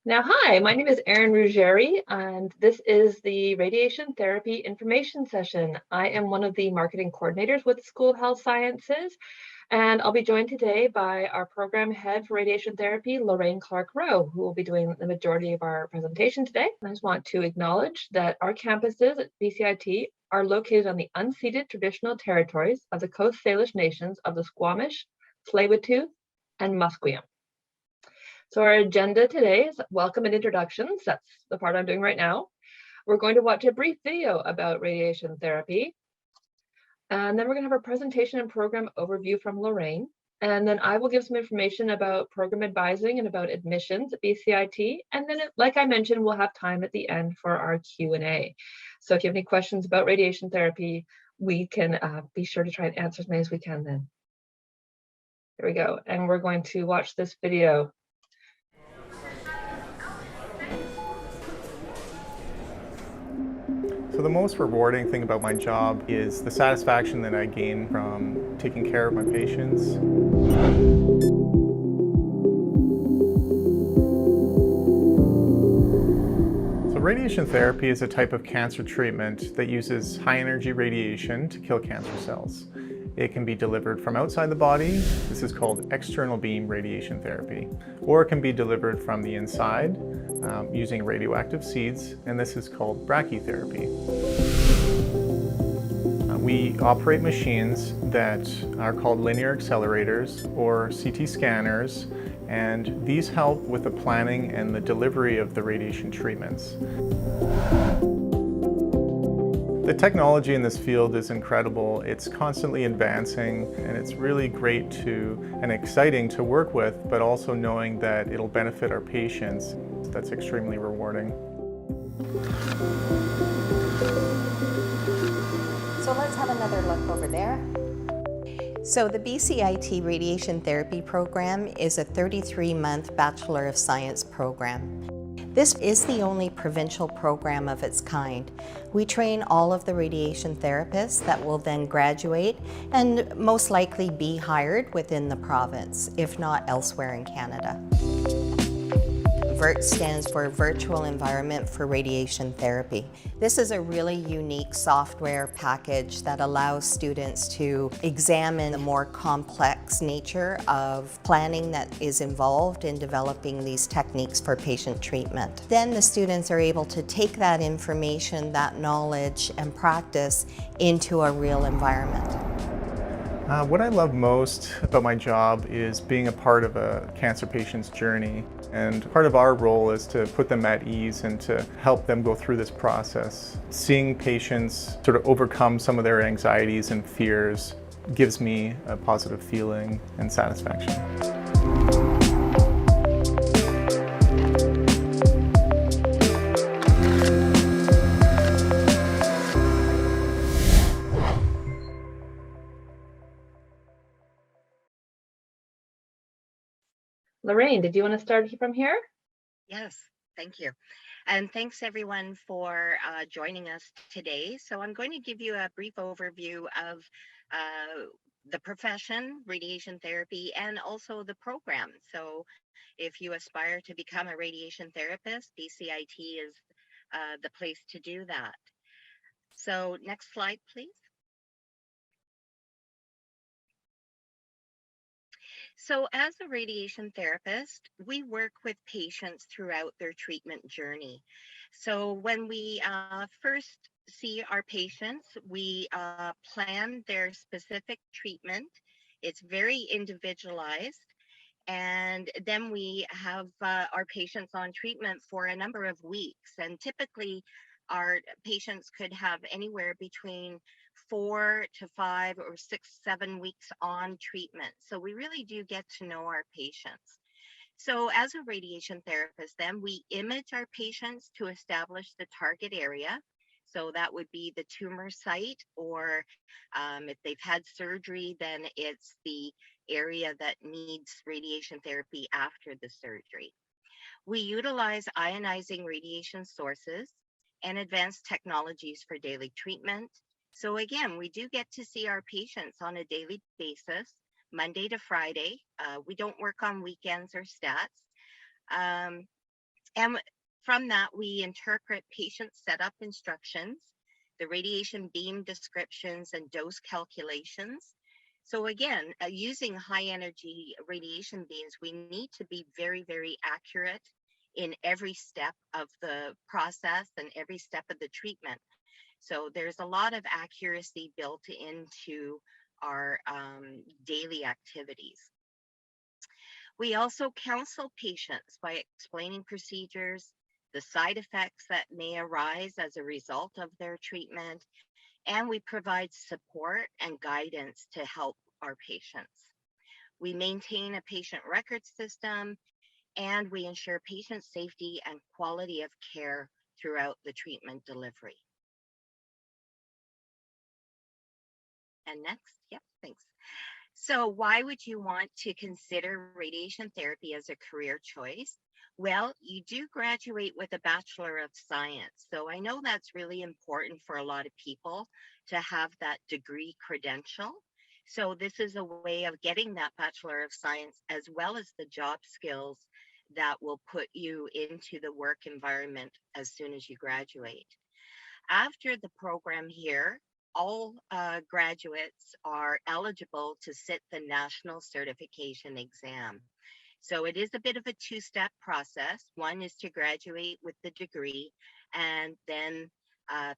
Now, hi, my name is Erin Ruggieri, and this is the Radiation Therapy Information Session. I am one of the marketing coordinators with the School of Health Sciences, and I'll be joined today by our program head for radiation therapy, Lorraine Clark-Rowe, who will be doing the majority of our presentation today. I just want to acknowledge that our campuses at BCIT are located on the unceded traditional territories of the Coast Salish nations of the Squamish, Tsleil-Waututh, and Musqueam. So our agenda today is welcome and introductions. That's the part I'm doing right now. We're going to watch a brief video about radiation therapy. And then we're going to have a presentation and program overview from Lorraine. And then I will give some information about program advising and about admissions at BCIT. And then, like I mentioned, we'll have time at the end for our Q&A. So if you have any questions about radiation therapy, we can be sure to try and answer as many as we can then. There we go. And we're going to watch this video. So the most rewarding thing about my job is the satisfaction that I gain from taking care of my patients. So radiation therapy is a type of cancer treatment that uses high-energy radiation to kill cancer cells. It can be delivered from outside the body. This is called external beam radiation therapy. Or it can be delivered from the inside using radioactive seeds, and this is called brachytherapy. We operate machines that are called linear accelerators or CT scanners, and these help with the planning and the delivery of the radiation treatments. The technology in this field is incredible. It's constantly advancing, and it's really great and exciting to work with, but also knowing that it'll benefit our patients. That's extremely rewarding. So let's have another look over there. So the BCIT Radiation Therapy Program is a 33-month Bachelor of Science program. This is the only provincial program of its kind. We train all of the radiation therapists that will then graduate and most likely be hired within the province, if not elsewhere in Canada. VERT stands for Virtual Environment for Radiation Therapy. This is a really unique software package that allows students to examine the more complex nature of planning that is involved in developing these techniques for patient treatment. Then the students are able to take that information, that knowledge and practice into a real environment. What I love most about my job is being a part of a cancer patient's journey. And part of our role is to put them at ease and to help them go through this process. Seeing patients sort of overcome some of their anxieties and fears gives me a positive feeling and satisfaction. Lorraine, did you want to start from here? Yes, thank you. And thanks everyone for joining us today. So I'm going to give you a brief overview of the profession, radiation therapy, and also the program. So if you aspire to become a radiation therapist, BCIT is the place to do that. So next slide, please. So as a radiation therapist, we work with patients throughout their treatment journey. So when we first see our patients, we plan their specific treatment. It's very individualized. And then we have our patients on treatment for a number of weeks. And typically, our patients could have anywhere between 4 to 5 or 6, 7 weeks on treatment. So we really do get to know our patients. So as a radiation therapist, then we image our patients to establish the target area. So that would be the tumor site, or if they've had surgery, then it's the area that needs radiation therapy after the surgery. We utilize ionizing radiation sources and advanced technologies for daily treatment. So again, we do get to see our patients on a daily basis, Monday to Friday. We don't work on weekends or stats. And from that, we interpret patient setup instructions, the radiation beam descriptions, and dose calculations. So again, using high energy radiation beams, we need to be very, very accurate in every step of the process and every step of the treatment. So there's a lot of accuracy built into our daily activities. We also counsel patients by explaining procedures, the side effects that may arise as a result of their treatment, and we provide support and guidance to help our patients. We maintain a patient record system, and we ensure patient safety and quality of care throughout the treatment delivery. And next, yep, thanks. So why would you want to consider radiation therapy as a career choice? Well, you do graduate with a Bachelor of Science. So I know that's really important for a lot of people to have that degree credential. So this is a way of getting that Bachelor of Science as well as the job skills that will put you into the work environment as soon as you graduate. After the program here, all graduates are eligible to sit the national certification exam. So it is a bit of a two-step process. One is to graduate with the degree and then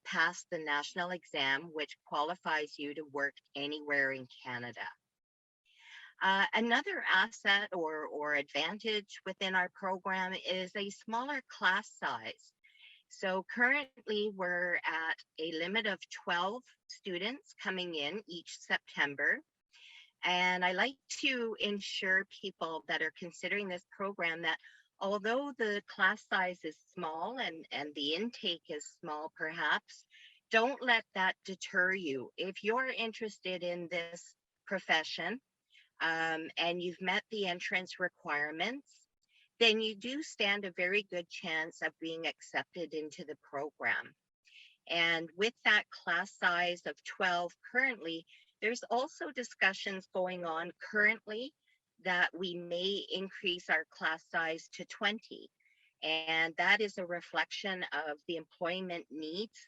pass the national exam, which qualifies you to work anywhere in Canada. Another asset or advantage within our program is a smaller class size. So currently we're at a limit of 12 students coming in each September. And I like to ensure people that are considering this program that although the class size is small and the intake is small perhaps, don't let that deter you. If you're interested in this profession and you've met the entrance requirements, then you do stand a very good chance of being accepted into the program. And with that class size of 12 currently, there's also discussions going on currently that we may increase our class size to 20. And that is a reflection of the employment needs,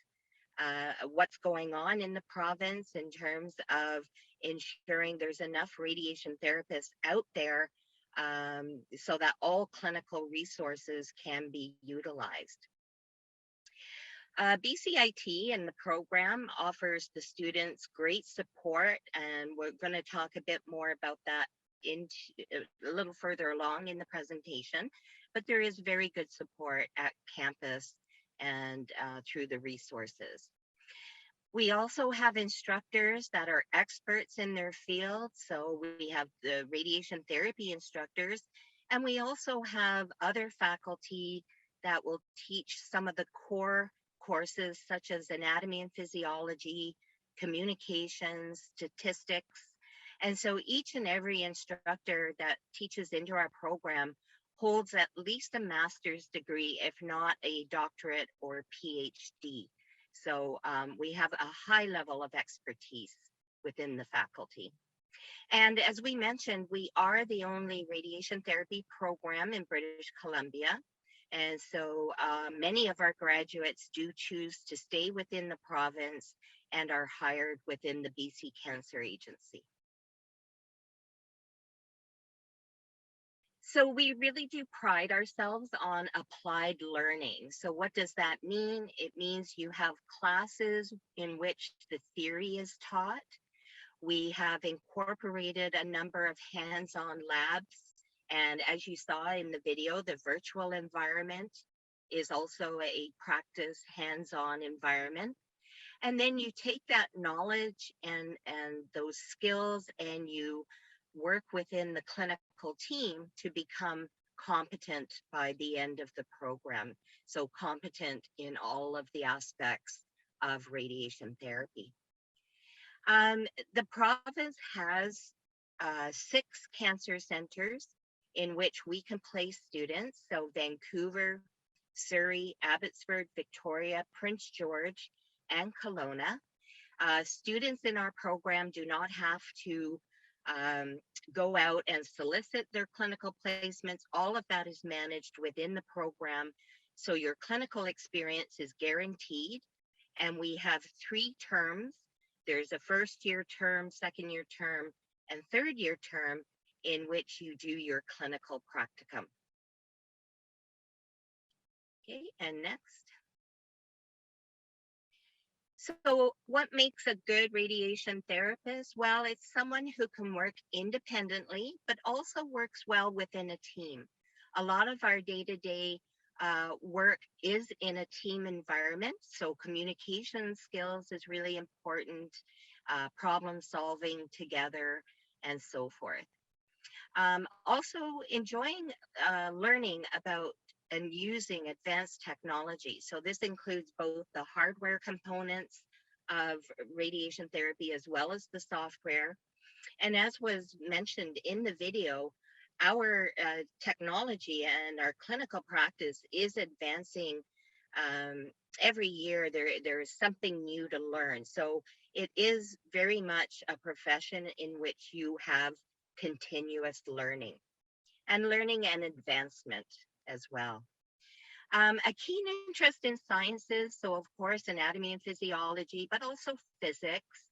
what's going on in the province in terms of ensuring there's enough radiation therapists out there so that all clinical resources can be utilized. BCIT and the program offers the students great support, and we're going to talk a bit more about that a little further along in the presentation, but there is very good support at campus and through the resources. We also have instructors that are experts in their field. So we have the radiation therapy instructors, and we also have other faculty that will teach some of the core courses such as anatomy and physiology, communications, statistics. And so each and every instructor that teaches into our program holds at least a master's degree, if not a doctorate or PhD. So we have a high level of expertise within the faculty. And as we mentioned, we are the only radiation therapy program in British Columbia. And so many of our graduates do choose to stay within the province and are hired within the BC Cancer Agency. So we really do pride ourselves on applied learning. So what does that mean? It means you have classes in which the theory is taught. We have incorporated a number of hands-on labs. And as you saw in the video, the virtual environment is also a practice hands-on environment. And then you take that knowledge and those skills and you work within the clinical team to become competent by the end of the program. So competent in all of the aspects of radiation therapy. The province has 6 cancer centers in which we can place students. So Vancouver, Surrey, Abbotsford, Victoria, Prince George, and Kelowna. Students in our program do not have to go out and solicit their clinical placements. All of that is managed within the program. So your clinical experience is guaranteed. And we have 3 terms. There's a first year term, second year term, and third year term in which you do your clinical practicum. Okay, and next. So what makes a good radiation therapist? Well, it's someone who can work independently, but also works well within a team. A lot of our day-to-day work is in a team environment, so communication skills is really important, problem solving together, and so forth. Also enjoying learning about and using advanced technology. So this includes both the hardware components of radiation therapy as well as the software. And as was mentioned in the video, our technology and our clinical practice is advancing. Every year there is something new to learn. So it is very much a profession in which you have continuous learning and advancement as well. A keen interest in sciences, so of course anatomy and physiology, but also physics.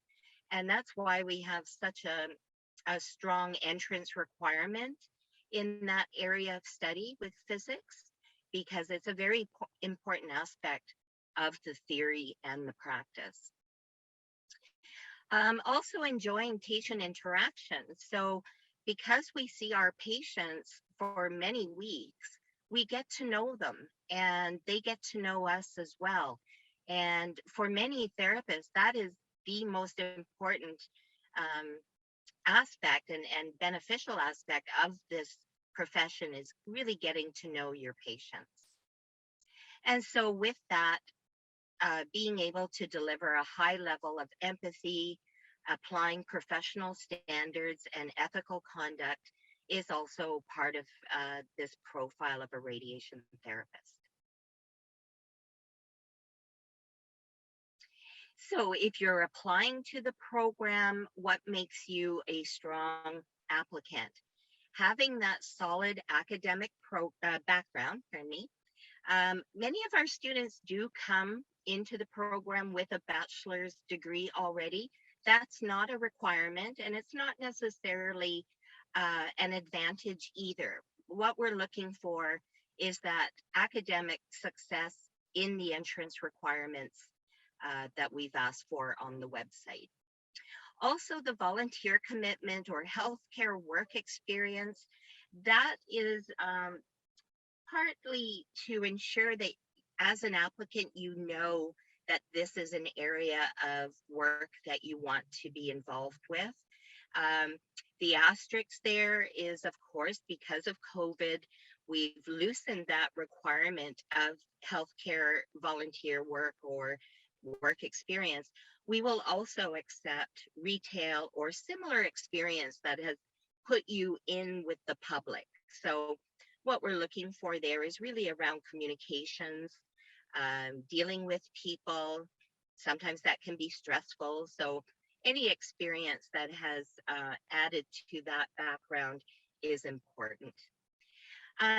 And that's why we have such a strong entrance requirement in that area of study with physics, because it's a very important aspect of the theory and the practice. Also enjoying patient interaction. So because we see our patients for many weeks, we get to know them and they get to know us as well. And for many therapists, that is the most important aspect and beneficial aspect of this profession, is really getting to know your patients. And so with that, being able to deliver a high level of empathy, applying professional standards and ethical conduct is also part of this profile of a radiation therapist. So if you're applying to the program, what makes you a strong applicant? Having that solid academic background, many of our students do come into the program with a bachelor's degree already. That's not a requirement, and it's not necessarily an advantage either. What we're looking for is that academic success in the entrance requirements that we've asked for on the website. Also, the volunteer commitment or healthcare work experience, that is partly to ensure that as an applicant, you know that this is an area of work that you want to be involved with. The asterisk there is, of course, because of COVID, we've loosened that requirement of healthcare volunteer work or work experience. We will also accept retail or similar experience that has put you in with the public. So what we're looking for there is really around communications, dealing with people. Sometimes that can be stressful. So any experience that has added to that background is important.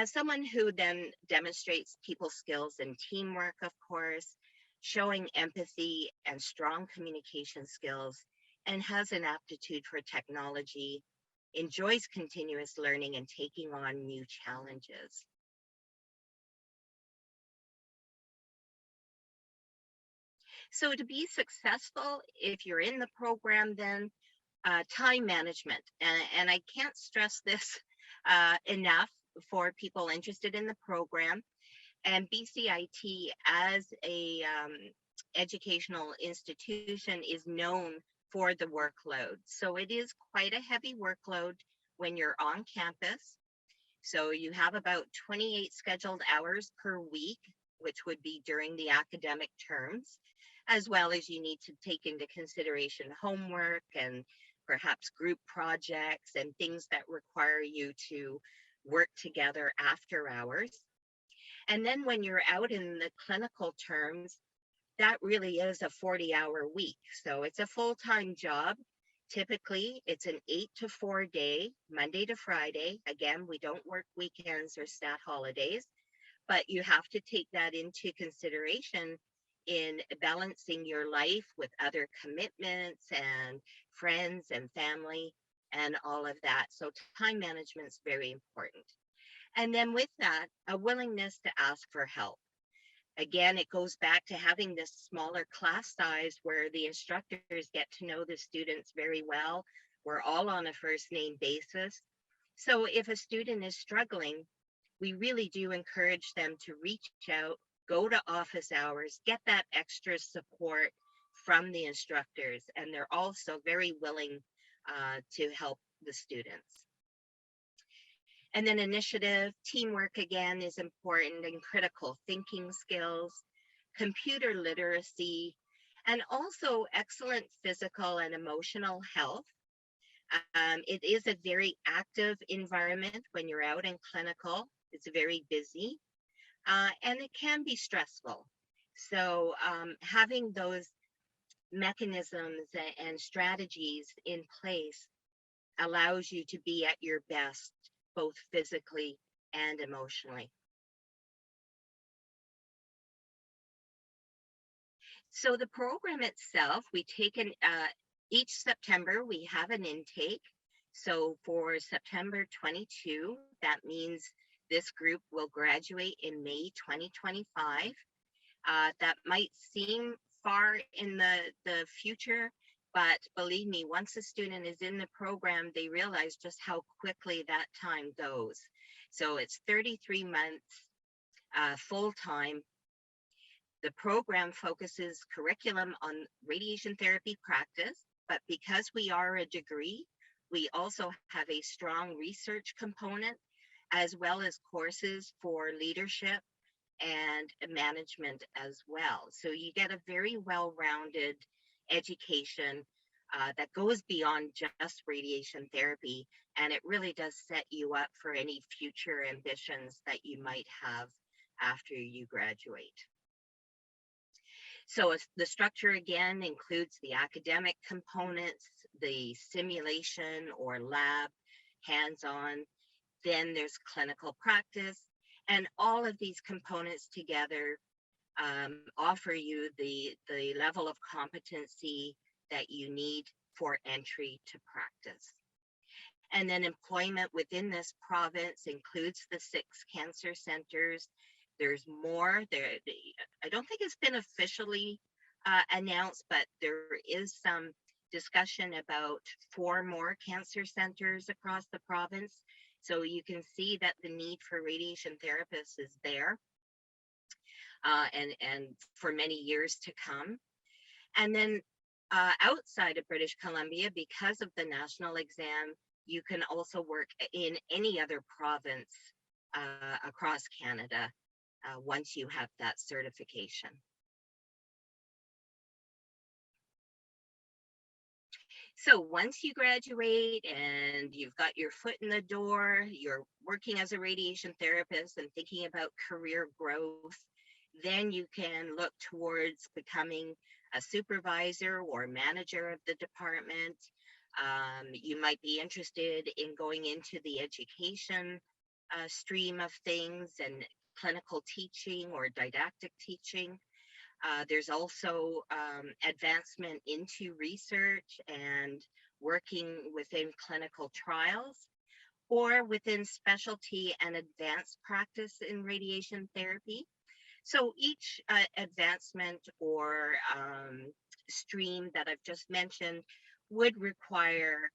Someone who then demonstrates people skills and teamwork, of course, showing empathy and strong communication skills, and has an aptitude for technology, enjoys continuous learning and taking on new challenges. So to be successful, if you're in the program, then time management. And I can't stress this enough for people interested in the program. And BCIT as a educational institution is known for the workload. So it is quite a heavy workload when you're on campus. So you have about 28 scheduled hours per week, which would be during the academic terms, as well as you need to take into consideration homework and perhaps group projects and things that require you to work together after hours. And then when you're out in the clinical terms, that really is a 40-hour week. So it's a full-time job Typically, it's an 8 to 4 day, Monday to Friday. Again, we don't work weekends or stat holidays, but you have to take that into consideration in balancing your life with other commitments and friends and family and all of that. So time management is very important. And then with that, a willingness to ask for help. Again, it goes back to having this smaller class size where the instructors get to know the students very well. We're all on a first name basis. So if a student is struggling, we really do encourage them to reach out, go to office hours, get that extra support from the instructors. And they're also very willing to help the students. And then initiative, teamwork again is important, and critical thinking skills, computer literacy, and also excellent physical and emotional health. It is a very active environment when you're out in clinical. It's very busy, and it can be stressful. So having those mechanisms and strategies in place allows you to be at your best, both physically and emotionally. So the program itself, we take each September, we have an intake. So for September 22, that means this group will graduate in May 2025. That might seem far in the future, but believe me, once a student is in the program, they realize just how quickly that time goes. So it's 33 months full-time. The program focuses curriculum on radiation therapy practice, but because we are a degree, we also have a strong research component, as well as courses for leadership and management as well. So you get a very well-rounded education that goes beyond just radiation therapy, and it really does set you up for any future ambitions that you might have after you graduate. So the structure again includes the academic components, the simulation or lab, hands-on, then there's clinical practice, and all of these components together offer you the level of competency that you need for entry to practice. And then employment within this province includes the 6 cancer centers. There's more there. I don't think it's been officially announced, but there is some discussion about 4 more cancer centers across the province. So you can see that the need for radiation therapists is there, and for many years to come. And then outside of British Columbia, because of the national exam, you can also work in any other province across Canada once you have that certification. So once you graduate and you've got your foot in the door, you're working as a radiation therapist and thinking about career growth, then you can look towards becoming a supervisor or manager of the department. You might be interested in going into the education stream of things and clinical teaching or didactic teaching. There's also advancement into research and working within clinical trials or within specialty and advanced practice in radiation therapy. So each advancement or stream that I've just mentioned would require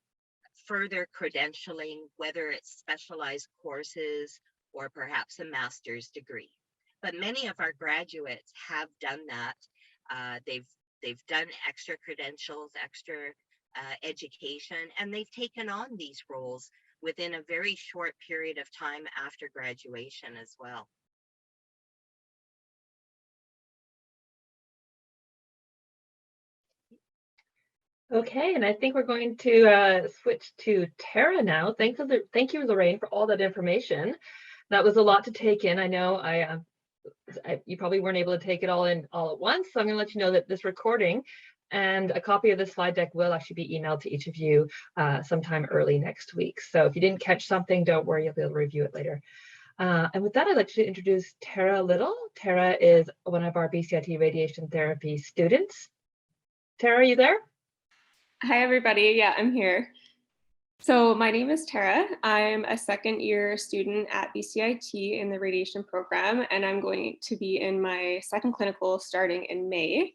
further credentialing, whether it's specialized courses or perhaps a master's degree. But many of our graduates have done that. They've done extra credentials, extra education, and they've taken on these roles within a very short period of time after graduation as well. Okay, and I think we're going to switch to Tara now. Thank you, Lorraine, for all that information. That was a lot to take in. I know you probably weren't able to take it all in all at once, so I'm going to let you know that this recording And a copy of the slide deck will actually be emailed to each of you sometime early next week. So if you didn't catch something, don't worry, you'll be able to review it later. And with that, I'd like to introduce Tara Little. Tara is one of our BCIT radiation therapy students. Tara, are you there? Hi, everybody. Yeah, I'm here. So my name is Tara. I'm a second year student at BCIT in the radiation program, and I'm going to be in my second clinical starting in May.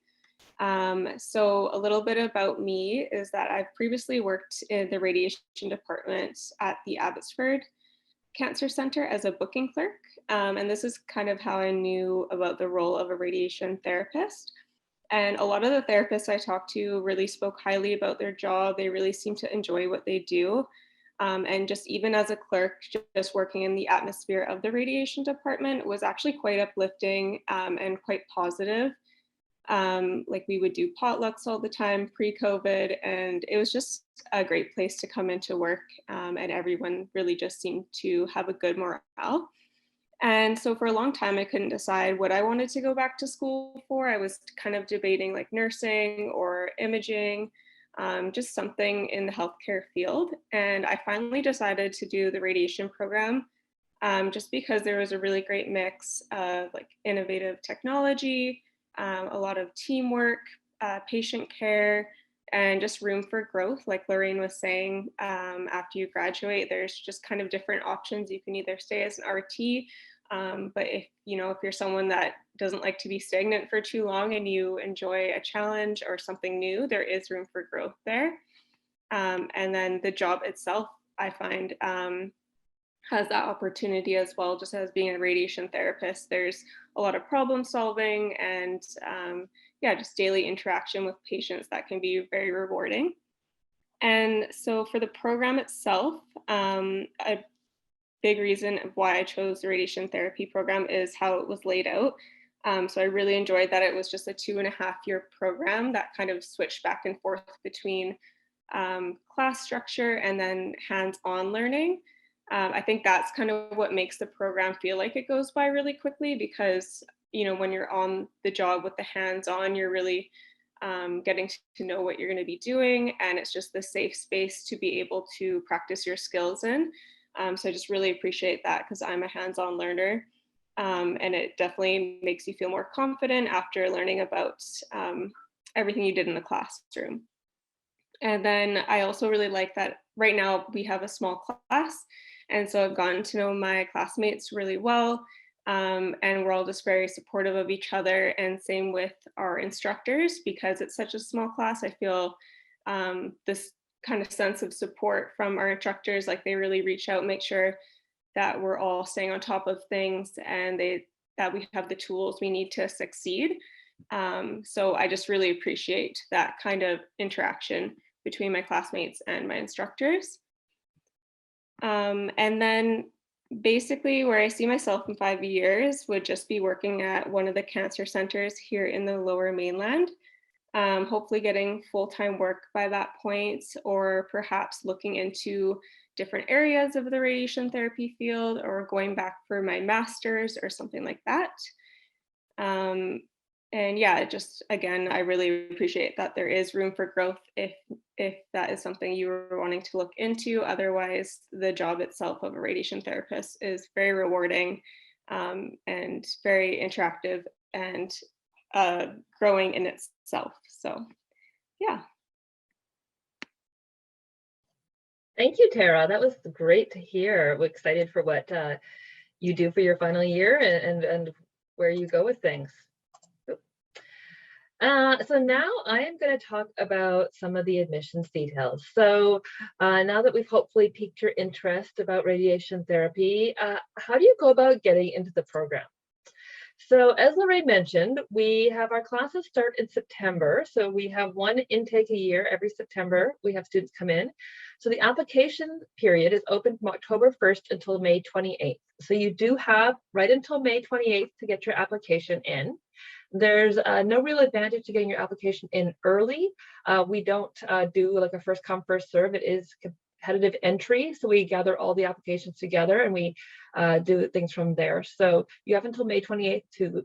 So a little bit about me is that I've previously worked in the radiation department at the Abbotsford Cancer Center as a booking clerk. And this is kind of how I knew about the role of a radiation therapist. And a lot of the therapists I talked to really spoke highly about their job. They really seem to enjoy what they do. And just even as a clerk, just working in the atmosphere of the radiation department was actually quite uplifting and quite positive. Like we would do potlucks all the time pre-COVID, and it was just a great place to come into work, and everyone really just seemed to have a good morale. And so for a long time, I couldn't decide what I wanted to go back to school for. I was kind of debating like nursing or imaging, just something in the healthcare field. And I finally decided to do the radiation program, just because there was a really great mix of like innovative technology, a lot of teamwork, patient care, and just room for growth. Like Lorraine was saying, after you graduate, there's just kind of different options. You can either stay as an RT, but if you're someone that doesn't like to be stagnant for too long and you enjoy a challenge or something new, there is room for growth there. And then the job itself, I find, has that opportunity as well. Just as being a radiation therapist, there's a lot of problem solving and just daily interaction with patients that can be very rewarding. And so for the program itself, a big reason of why I chose the radiation therapy program is how it was laid out. So I really enjoyed that it was just a 2.5-year program that kind of switched back and forth between class structure and then hands-on learning. I think that's kind of what makes the program feel like it goes by really quickly, because when you're on the job with the hands-on, you're really getting to know what you're going to be doing, and it's just the safe space to be able to practice your skills in. So I just really appreciate that, because I'm a hands-on learner, and it definitely makes you feel more confident after learning about everything you did in the classroom. And then I also really like that right now we have a small class, and so I've gotten to know my classmates really well, and we're all just very supportive of each other, and same with our instructors. Because it's such a small class, I feel this kind of sense of support from our instructors. Like they really reach out, make sure that we're all staying on top of things, and that we have the tools we need to succeed. So I just really appreciate that kind of interaction between my classmates and my instructors. And then basically where I see myself in 5 years would just be working at one of the cancer centers here in the Lower Mainland. Hopefully getting full-time work by that point, or perhaps looking into different areas of the radiation therapy field, or going back for my master's or something like that. And yeah, just again, I really appreciate that there is room for growth if that is something you were wanting to look into. Otherwise, the job itself of a radiation therapist is very rewarding, and very interactive and growing in itself. So yeah. Thank you, Tara. That was great to hear. We're excited for what you do for your final year and where you go with things. So now I am going to talk about some of the admissions details. So now that we've hopefully piqued your interest about radiation therapy, how do you go about getting into the program? So as Lorraine mentioned, we have our classes start in September. So we have one intake a year. Every September, we have students come in. So the application period is open from October 1st until May 28th. So you do have right until May 28th to get your application in. There's no real advantage to getting your application in early. We don't do like a first come, first serve. It is competitive entry. So we gather all the applications together and we do things from there. So you have until May 28th to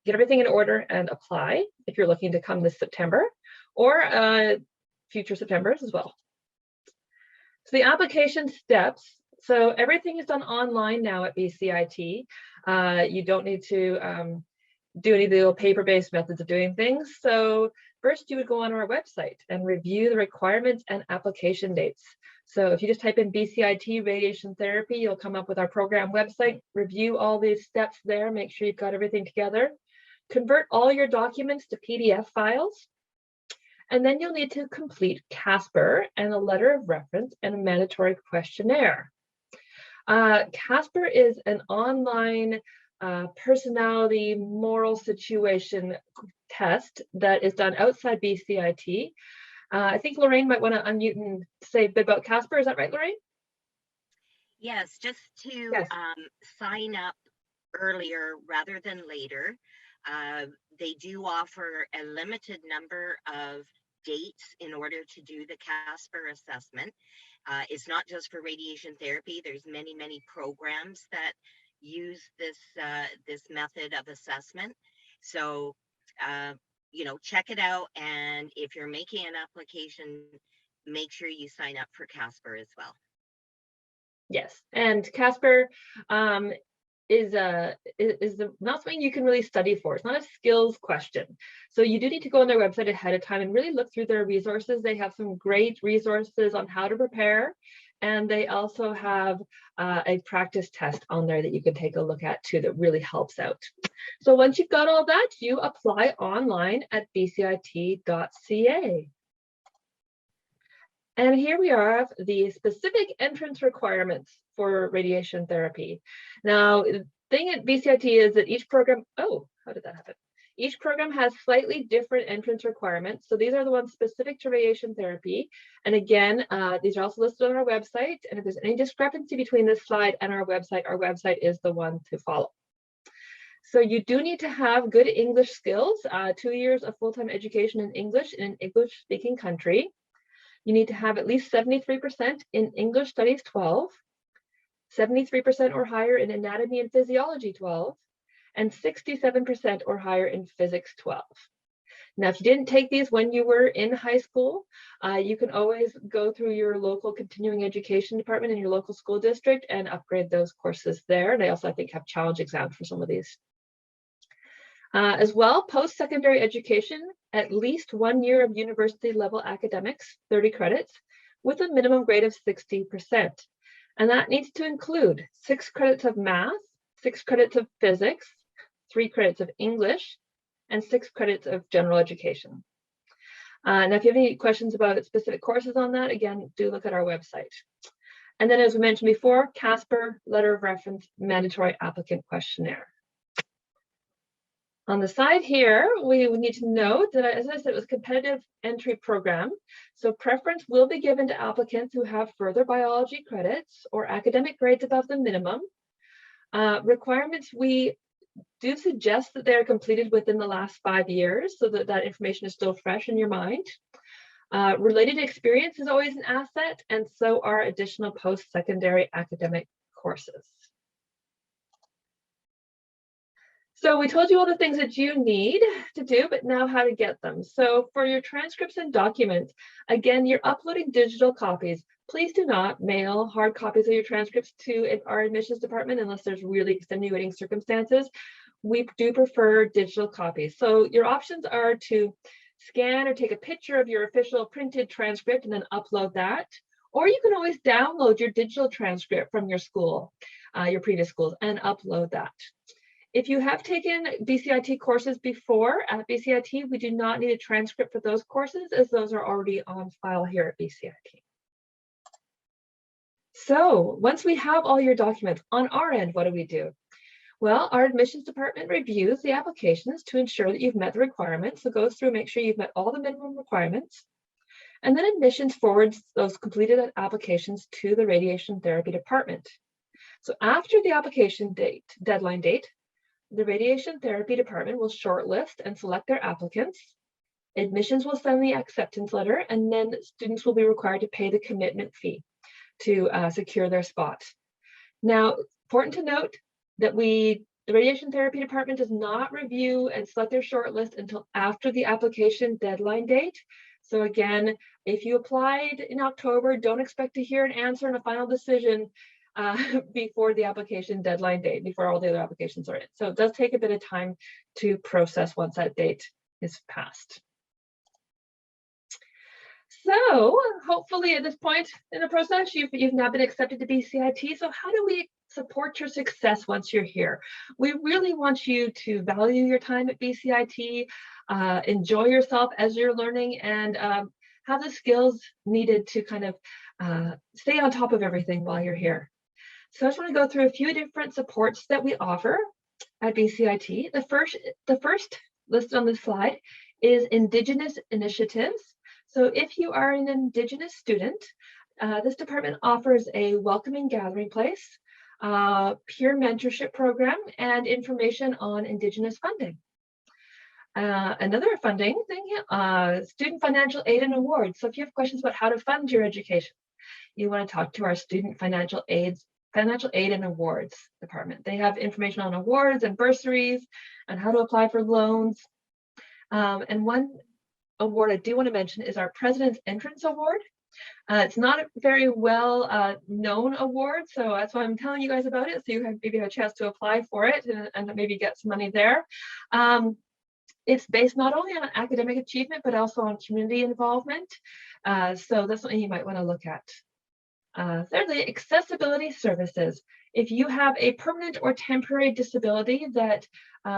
get everything in order and apply if you're looking to come this September. or future Septembers as well. So the application steps. So everything is done online now at BCIT. You don't need to do any of the paper-based methods of doing things. So first you would go on our website and review the requirements and application dates. So if you just type in BCIT radiation therapy, you'll come up with our program website, review all these steps there, make sure you've got everything together, convert all your documents to PDF files, and then you'll need to complete CASPR and a letter of reference and a mandatory questionnaire. CASPR is an online personality moral situation test that is done outside BCIT. I think Lorraine might want to unmute and say a bit about CASPR. Is that right, Lorraine? Yes, just to Yes. Sign up earlier rather than later. They do offer a limited number of dates in order to do the CASPR assessment. It's not just for radiation therapy. There's many programs that use this method of assessment. So check it out, and if you're making an application, make sure you sign up for CASPR as well. Yes, and CASPR is not something you can really study for. It's not a skills question. So you do need to go on their website ahead of time and really look through their resources. They have some great resources on how to prepare. And they also have a practice test on there that you can take a look at too that really helps out. So once you've got all that, you apply online at bcit.ca. And here we are, the specific entrance requirements for radiation therapy. Now, the thing at BCIT is that each program, how did that happen? Each program has slightly different entrance requirements. So these are the ones specific to radiation therapy. And again, these are also listed on our website. And if there's any discrepancy between this slide and our website is the one to follow. So you do need to have good English skills, 2 years of full-time education in English in an English-speaking country. You need to have at least 73% in English Studies 12, 73% or higher in Anatomy and Physiology 12, and 67% or higher in Physics 12. Now, if you didn't take these when you were in high school, you can always go through your local continuing education department in your local school district and upgrade those courses there. They also, I think, have challenge exams for some of these. As well, post-secondary education, at least 1 year of university level academics, 30 credits, with a minimum grade of 60%. And that needs to include 6 credits of math, 6 credits of physics, 3 credits of English, and 6 credits of general education. Now, if you have any questions about specific courses on that, again, do look at our website. And then, as we mentioned before, CASPR, letter of reference, mandatory applicant questionnaire. On the side here, we need to note that, as I said, it was a competitive entry program. So preference will be given to applicants who have further biology credits or academic grades above the minimum. Requirements, we do suggest that they're completed within the last 5 years so that that information is still fresh in your mind. Related experience is always an asset, and so are additional post-secondary academic courses. So we told you all the things that you need to do, but now how to get them. So for your transcripts and documents, again, you're uploading digital copies. Please do not mail hard copies of your transcripts to our admissions department unless there's really extenuating circumstances. We do prefer digital copies. So your options are to scan or take a picture of your official printed transcript and then upload that. Or you can always download your digital transcript from your school, your previous schools, and upload that. If you have taken BCIT courses before at BCIT, we do not need a transcript for those courses as those are already on file here at BCIT. So once we have all your documents on our end, what do we do? Well, our admissions department reviews the applications to ensure that you've met the requirements. So goes through, make sure you've met all the minimum requirements. And then admissions forwards those completed applications to the radiation therapy department. So after the application deadline date, the radiation therapy department will shortlist and select their applicants. Admissions will send the acceptance letter, and then students will be required to pay the commitment fee to secure their spot. Now, important to note that we The radiation therapy department does not review and select their shortlist until after the application deadline date. So again, if you applied in October, don't expect to hear an answer and a final decision before the application deadline date, before all the other applications are in. So it does take a bit of time to process once that date is passed. So hopefully at this point in the process, you've now been accepted to BCIT. So how do we support your success once you're here? We really want you to value your time at BCIT, enjoy yourself as you're learning, and have the skills needed to kind of stay on top of everything while you're here. So I just want to go through a few different supports that we offer at BCIT. The first listed on this slide is Indigenous initiatives. So if you are an Indigenous student, this department offers a welcoming gathering place, peer mentorship program, and information on Indigenous funding. Another funding thing, student financial aid and awards. So if you have questions about how to fund your education, you want to talk to our student financial aid and awards department. They have information on awards and bursaries and how to apply for loans. And one award I do want to mention is our President's Entrance Award. It's not a very well known award, so that's why I'm telling you guys about it, so you maybe have a chance to apply for it and maybe get some money there. It's based not only on academic achievement, but also on community involvement. So that's something you might want to look at. Thirdly, accessibility services. If you have a permanent or temporary disability that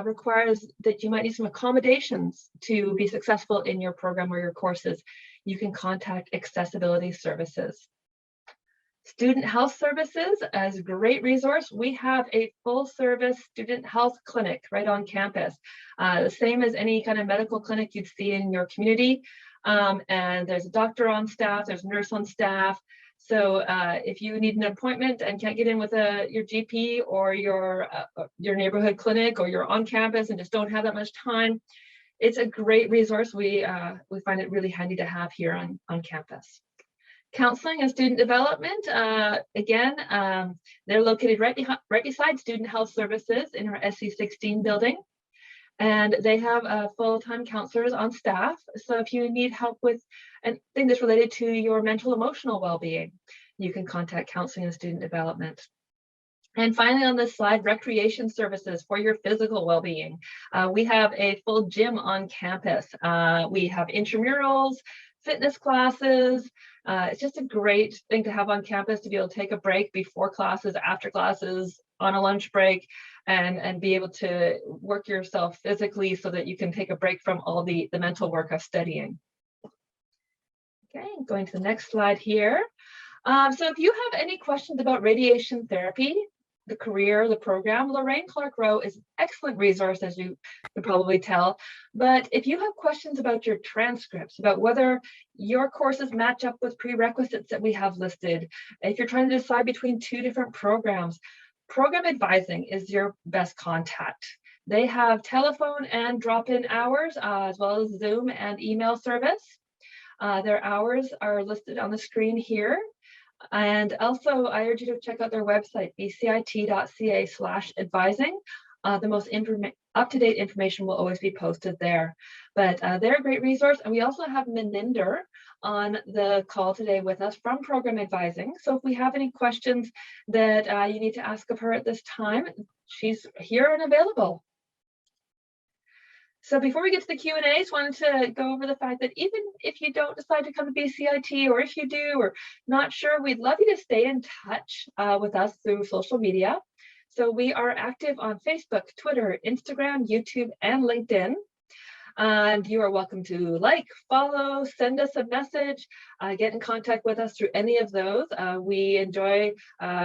requires that you might need some accommodations to be successful in your program or your courses, you can contact accessibility services. Student health services as a great resource. We have a full service student health clinic right on campus, the same as any kind of medical clinic you'd see in your community. And there's a doctor on staff, there's a nurse on staff. So if you need an appointment and can't get in with your GP or your neighborhood clinic, or you're on campus and just don't have that much time, it's a great resource. We find it really handy to have here on campus. Counseling and student development, again, they're located right beside Student Health Services in our SC16 building. And they have full-time counselors on staff. So if you need help with anything that's related to your mental emotional well-being, you can contact counseling and student development. And finally on this slide, recreation services for your physical well-being. We have a full gym on campus. We have intramurals, fitness classes. It's just a great thing to have on campus, to be able to take a break before classes, after classes, on a lunch break, and be able to work yourself physically so that you can take a break from all the mental work of studying. Okay, going to the next slide here. So if you have any questions about radiation therapy, the career, the program, Lorraine Clark-Rowe is an excellent resource, as you can probably tell. But if you have questions about your transcripts, about whether your courses match up with prerequisites that we have listed, if you're trying to decide between two different programs, Program Advising is your best contact. They have telephone and drop-in hours, as well as Zoom and email service. Their hours are listed on the screen here. And also, I urge you to check out their website, bcit.ca/advising. The most up-to-date information will always be posted there. But they're a great resource. And we also have Meninder on the call today with us from Program Advising. So if we have any questions that you need to ask of her at this time, she's here and available. So before we get to the Q&A, I just wanted to go over the fact that even if you don't decide to come to BCIT, or if you do, or not sure, we'd love you to stay in touch with us through social media. So we are active on Facebook, Twitter, Instagram, YouTube, and LinkedIn. And you are welcome to like, follow, send us a message, get in contact with us through any of those. We enjoy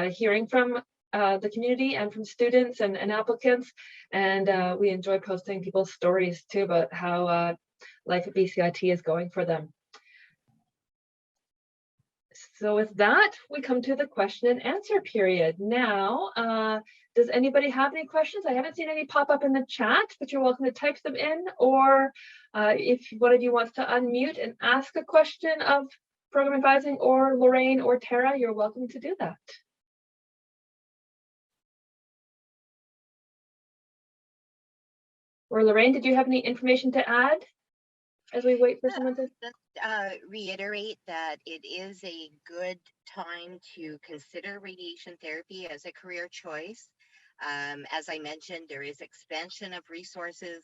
hearing from the community and from students and applicants, and we enjoy posting people's stories too about how life at BCIT is going for them. So with that, we come to the question and answer period. Now, does anybody have any questions? I haven't seen any pop up in the chat, but you're welcome to type them in, or if one of you wants to unmute and ask a question of Program Advising or Lorraine or Tara, you're welcome to do that. Or Lorraine, did you have any information to add as we wait for someone to? Just reiterate that it is a good time to consider radiation therapy as a career choice. As I mentioned, there is expansion of resources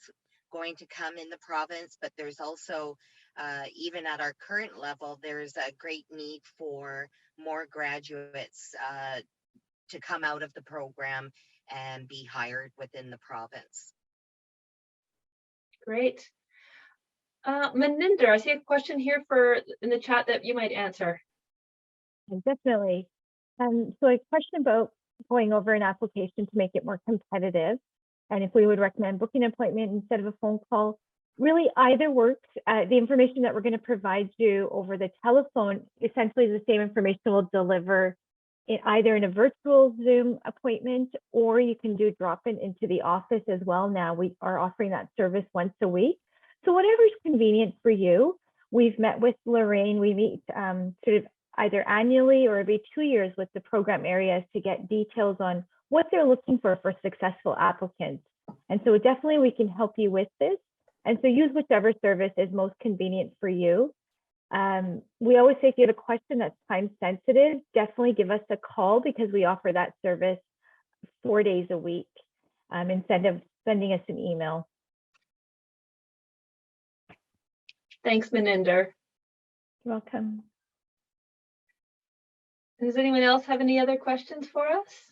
going to come in the province, but there's also, even at our current level, there's a great need for more graduates to come out of the program and be hired within the province. Great. Maninder, I see a question here in the chat that you might answer. Definitely. So a question about going over an application to make it more competitive, and if we would recommend booking an appointment instead of a phone call. Really, either works. The information that we're going to provide you over the telephone, essentially the same information we'll deliver either in a virtual Zoom appointment, or you can do drop-in into the office as well. Now we are offering that service once a week. So whatever's convenient for you. We've met with Lorraine. We meet sort of either annually or every 2 years with the program areas to get details on what they're looking for successful applicants. And so definitely we can help you with this. And so use whichever service is most convenient for you. We always say if you have a question that's time sensitive, definitely give us a call, because we offer that service 4 days a week instead of sending us an email. Thanks, Maninder. You're welcome. Does anyone else have any other questions for us?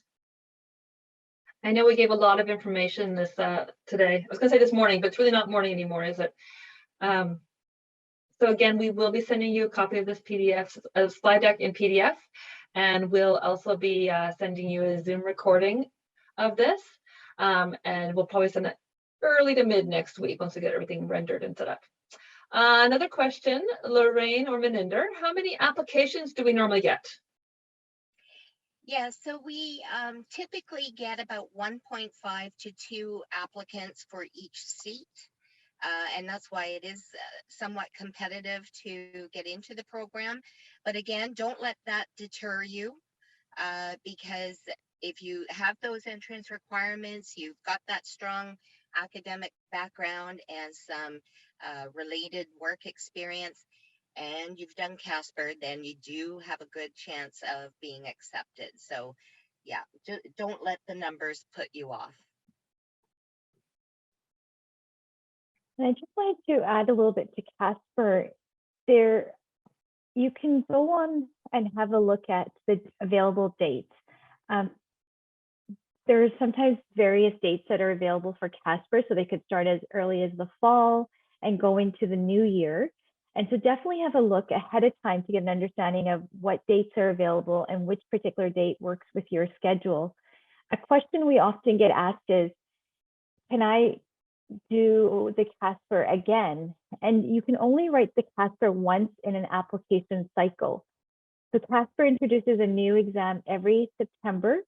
I know we gave a lot of information this today. I was going to say this morning, but it's really not morning anymore, is it? So again, we will be sending you a copy of this PDF, a slide deck in PDF, and we'll also be sending you a Zoom recording of this. And we'll probably send it early to mid next week once we get everything rendered and set up. Another question, Lorraine or Maninder, how many applications do we normally get? Yeah, so we typically get about 1.5 to 2 applicants for each seat. And that's why it is somewhat competitive to get into the program. But again, don't let that deter you, because if you have those entrance requirements, you've got that strong academic background and some related work experience, and you've done Casper, then you do have a good chance of being accepted. So yeah, don't let the numbers put you off. And I just wanted to add a little bit to Casper. There, you can go on and have a look at the available dates. There are sometimes various dates that are available for Casper, so they could start as early as the fall and go into the new year. And so definitely have a look ahead of time to get an understanding of what dates are available and which particular date works with your schedule. A question we often get asked is, can I do the Casper again? And you can only write the Casper once in an application cycle. So Casper introduces a new exam every September,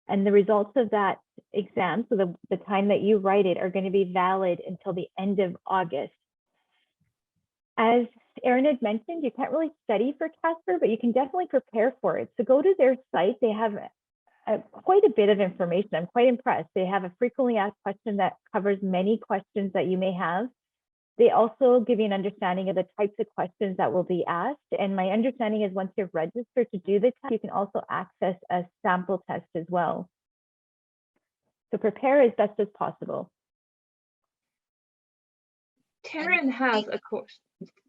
and the results of that exam, so the time that you write it, are going to be valid until the end of August. As Erin had mentioned, you can't really study for Casper, but you can definitely prepare for it. So go to their site. They have quite a bit of information. I'm quite impressed. They have a frequently asked question that covers many questions that you may have. They also give you an understanding of the types of questions that will be asked. And my understanding is once you're registered to do the test, you can also access a sample test as well. So prepare as best as possible. Taryn has a question.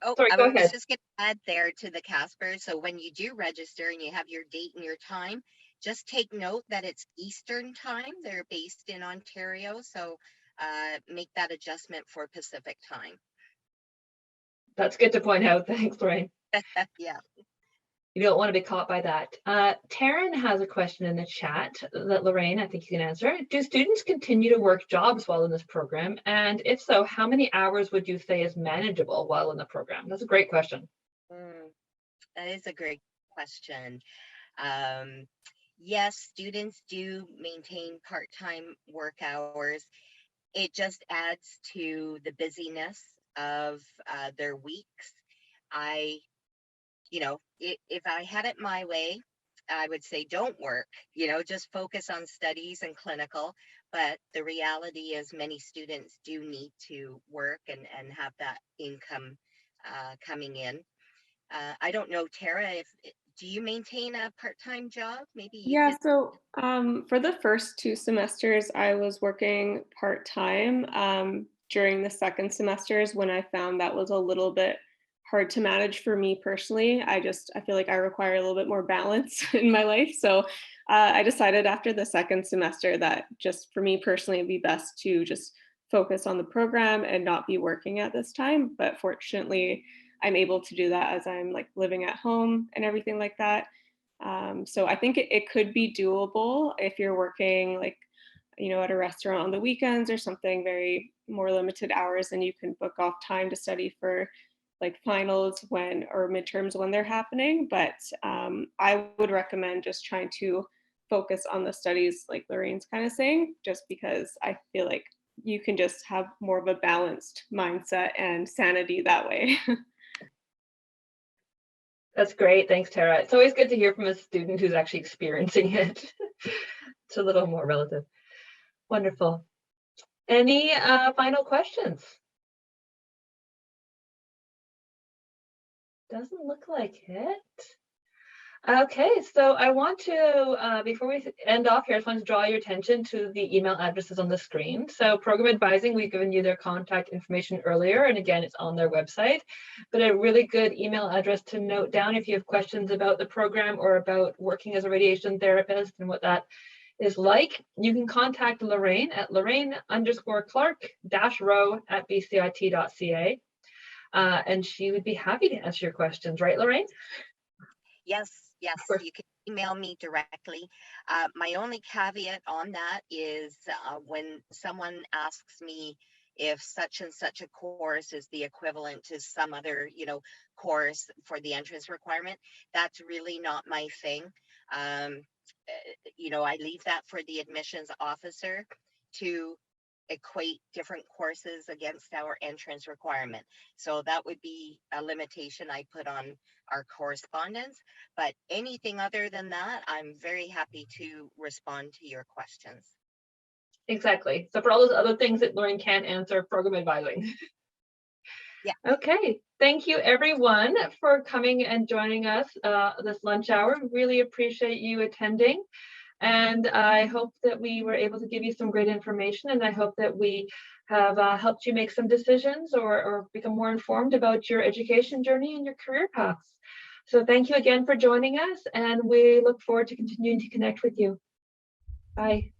Oh, sorry, I go was ahead. just going to add there to the Casper. So when you do register and you have your date and your time, just take note that it's Eastern time. They're based in Ontario, so make that adjustment for Pacific time. That's good to point out. Thanks, Lorraine. Yeah. You don't want to be caught by that. Taryn has a question in the chat that Lorraine, I think you can answer. Do students continue to work jobs while in this program? And if so, how many hours would you say is manageable while in the program? That's a great question. That is a great question. Yes, students do maintain part-time work hours. It just adds to the busyness of their weeks. If I had it my way, I would say don't work, just focus on studies and clinical. but the reality is many students do need to work and have that income coming in. I don't know, Tara, do you maintain a part-time job? Maybe you Yeah, could. so for the first 2 semesters, I was working part-time. During the second semesters, when I found that was a little bit hard to manage for me personally, I feel like I require a little bit more balance in my life. So I decided after the second semester that just for me personally, it'd be best to just focus on the program and not be working at this time. But fortunately, I'm able to do that as I'm like living at home and everything like that. So I think it could be doable if you're working like, at a restaurant on the weekends or something very more limited hours, and you can book off time to study for like finals or midterms when they're happening. But I would recommend just trying to focus on the studies like Lorraine's kind of saying, just because I feel like you can just have more of a balanced mindset and sanity that way. That's great. Thanks, Tara. It's always good to hear from a student who's actually experiencing it. It's a little more relative. Wonderful. Any final questions? Doesn't look like it. Okay, so I want to, before we end off here, I just want to draw your attention to the email addresses on the screen. So Program Advising, we've given you their contact information earlier, and again, it's on their website. But a really good email address to note down if you have questions about the program or about working as a radiation therapist and what that is like, you can contact Lorraine at Lorraine_Clark-row@bcit.ca. And she would be happy to answer your questions, right, Lorraine? Yes, you can email me directly. My only caveat on that is when someone asks me if such and such a course is the equivalent to some other, course for the entrance requirement, that's really not my thing. I leave that for the admissions officer to equate different courses against our entrance requirement. So that would be a limitation I put on our correspondence. But anything other than that, I'm very happy to respond to your questions. Exactly. So for all those other things that Lorraine can't answer, Program Advising. Yeah. Okay. Thank you, everyone, for coming and joining us this lunch hour. Really appreciate you attending. And I hope that we were able to give you some great information, and I hope that we have helped you make some decisions or become more informed about your education journey and your career paths. So thank you again for joining us, and we look forward to continuing to connect with you. Bye.